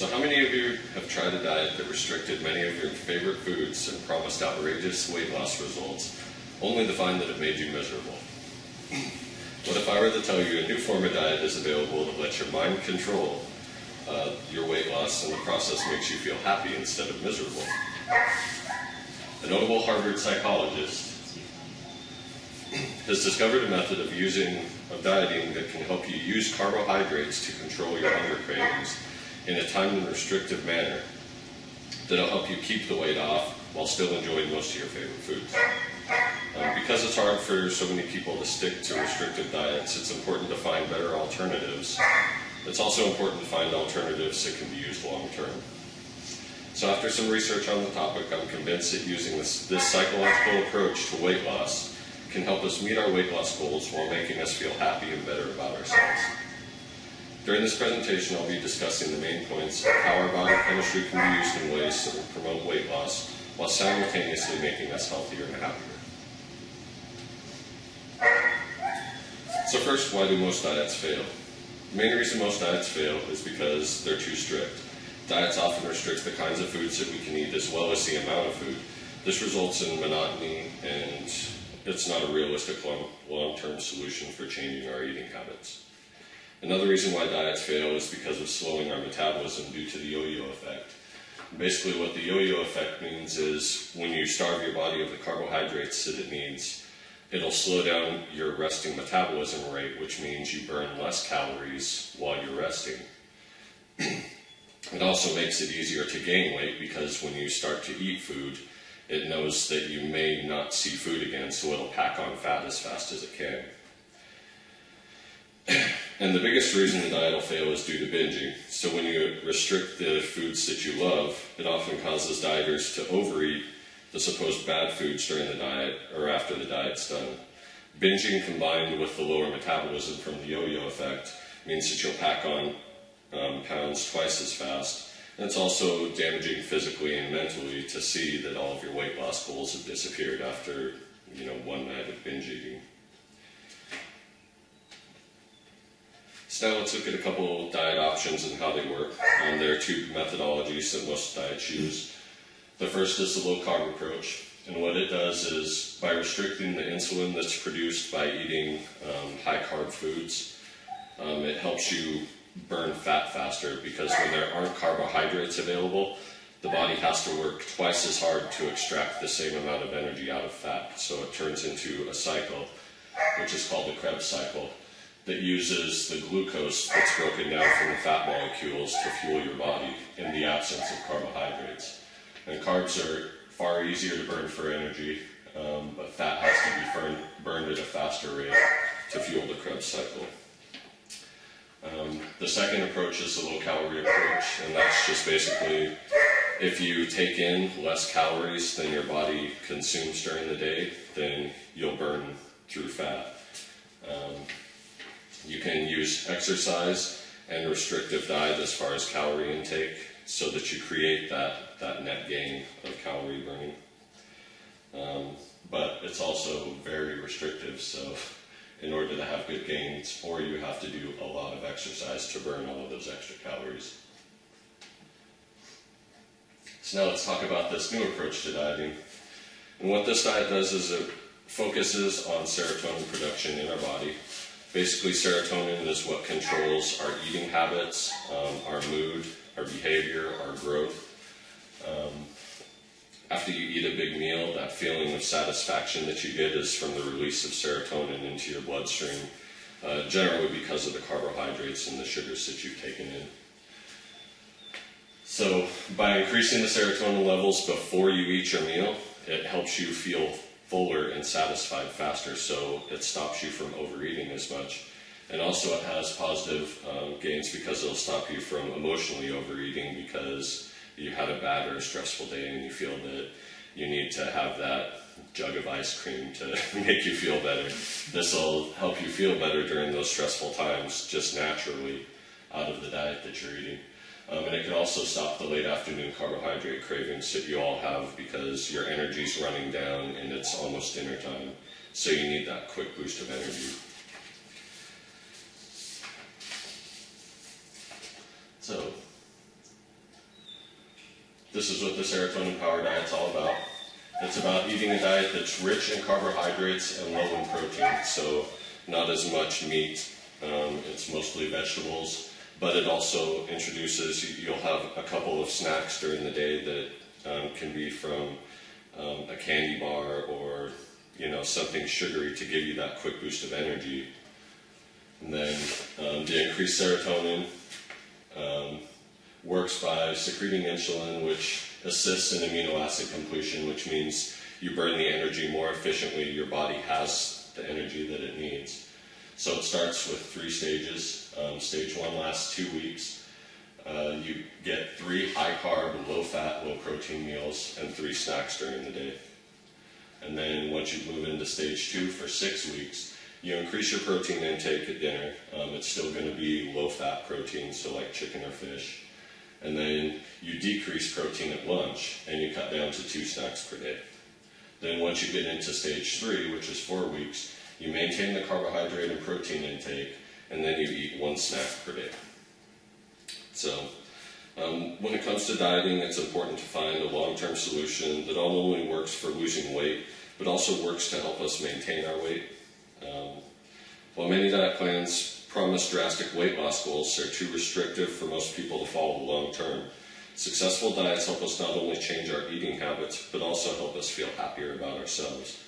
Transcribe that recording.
So how many of you have tried a diet that restricted many of your favorite foods and promised outrageous weight loss results, only to find that it made you miserable? What if I were to tell you a new form of diet is available that lets your mind control your weight loss, and the process makes you feel happy instead of miserable? A notable Harvard psychologist has discovered a method of dieting that can help you use carbohydrates to control your hunger cravings in a time and restrictive manner that'll help you keep the weight off while still enjoying most of your favorite foods. Because it's hard for so many people to stick to restrictive diets, it's important to find better alternatives. It's also important to find alternatives that can be used long term. So after some research on the topic, I'm convinced that using this psychological approach to weight loss can help us meet our weight loss goals while making us feel happy and better about ourselves. During this presentation, I'll be discussing the main points of how our biochemistry can be used in ways that will promote weight loss while simultaneously making us healthier and happier. So first, why do most diets fail? The main reason most diets fail is because they're too strict. Diets often restrict the kinds of foods that we can eat as well as the amount of food. This results in monotony, and it's not a realistic long-term solution for changing our eating habits. Another reason why diets fail is because of slowing our metabolism due to the yo-yo effect. Basically what the yo-yo effect means is when you starve your body of the carbohydrates that it needs, it'll slow down your resting metabolism rate, which means you burn less calories while you're resting. It also makes it easier to gain weight because when you start to eat food, it knows that you may not see food again, so it'll pack on fat as fast as it can. And the biggest reason the diet will fail is due to binging. So when you restrict the foods that you love, it often causes dieters to overeat the supposed bad foods during the diet or after the diet's done. Binging combined with the lower metabolism from the yo-yo effect means that you'll pack on pounds twice as fast. And it's also damaging physically and mentally to see that all of your weight loss goals have disappeared after one night of binge eating. So now let's look at a couple diet options and how they work. There are two methodologies that most diets use. The first is the low-carb approach, and what it does is by restricting the insulin that's produced by eating high-carb foods, it helps you burn fat faster because when there aren't carbohydrates available, the body has to work twice as hard to extract the same amount of energy out of fat. So it turns into a cycle, which is called the Krebs cycle, that uses the glucose that's broken down from the fat molecules to fuel your body in the absence of carbohydrates. And carbs are far easier to burn for energy, but fat has to be burned at a faster rate to fuel the Krebs cycle. The second approach is the low-calorie approach, and that's just basically if you take in less calories than your body consumes during the day, then you'll burn through fat. You can use exercise and restrictive diet as far as calorie intake so that you create that net gain of calorie burning. But it's also very restrictive, so in order to have good gains, or you have to do a lot of exercise to burn all of those extra calories. So now let's talk about this new approach to dieting. And what this diet does is it focuses on serotonin production in our body. Basically, serotonin is what controls our eating habits, our mood, our behavior, our growth. After you eat a big meal, that feeling of satisfaction that you get is from the release of serotonin into your bloodstream, generally because of the carbohydrates and the sugars that you've taken in. So by increasing the serotonin levels before you eat your meal, it helps you feel fuller and satisfied faster, so it stops you from overeating as much. And also it has positive gains because it'll stop you from emotionally overeating because you had a bad or a stressful day and you feel that you need to have that jug of ice cream to make you feel better. This will help you feel better during those stressful times just naturally out of the diet that you're eating. And it can also stop the late afternoon carbohydrate cravings that you all have because your energy's running down and it's almost dinner time. So you need that quick boost of energy. So This is what the serotonin power diet's all about. It's about eating a diet that's rich in carbohydrates and low in protein, so not as much meat. It's mostly vegetables, but it also introduces, you'll have a couple of snacks during the day that can be from a candy bar or something sugary to give you that quick boost of energy. And then the increased serotonin works by secreting insulin, which assists in amino acid completion, which means you burn the energy more efficiently. Your body has the energy that it needs. So it starts with 3 stages. Stage 1 lasts 2 weeks. You get 3 high-carb, low-fat, low-protein meals and 3 snacks during the day. And then once you move into stage 2 for 6 weeks, you increase your protein intake at dinner. It's still going to be low-fat protein, so like chicken or fish. And then you decrease protein at lunch, and you cut down to 2 snacks per day. Then once you get into stage 3, which is 4 weeks, you maintain the carbohydrate and protein intake, and then you eat 1 snack per day. So when it comes to dieting, it's important to find a long-term solution that not only works for losing weight, but also works to help us maintain our weight. While many diet plans promise drastic weight loss goals, they're too restrictive for most people to follow long term. Successful diets help us not only change our eating habits, but also help us feel happier about ourselves.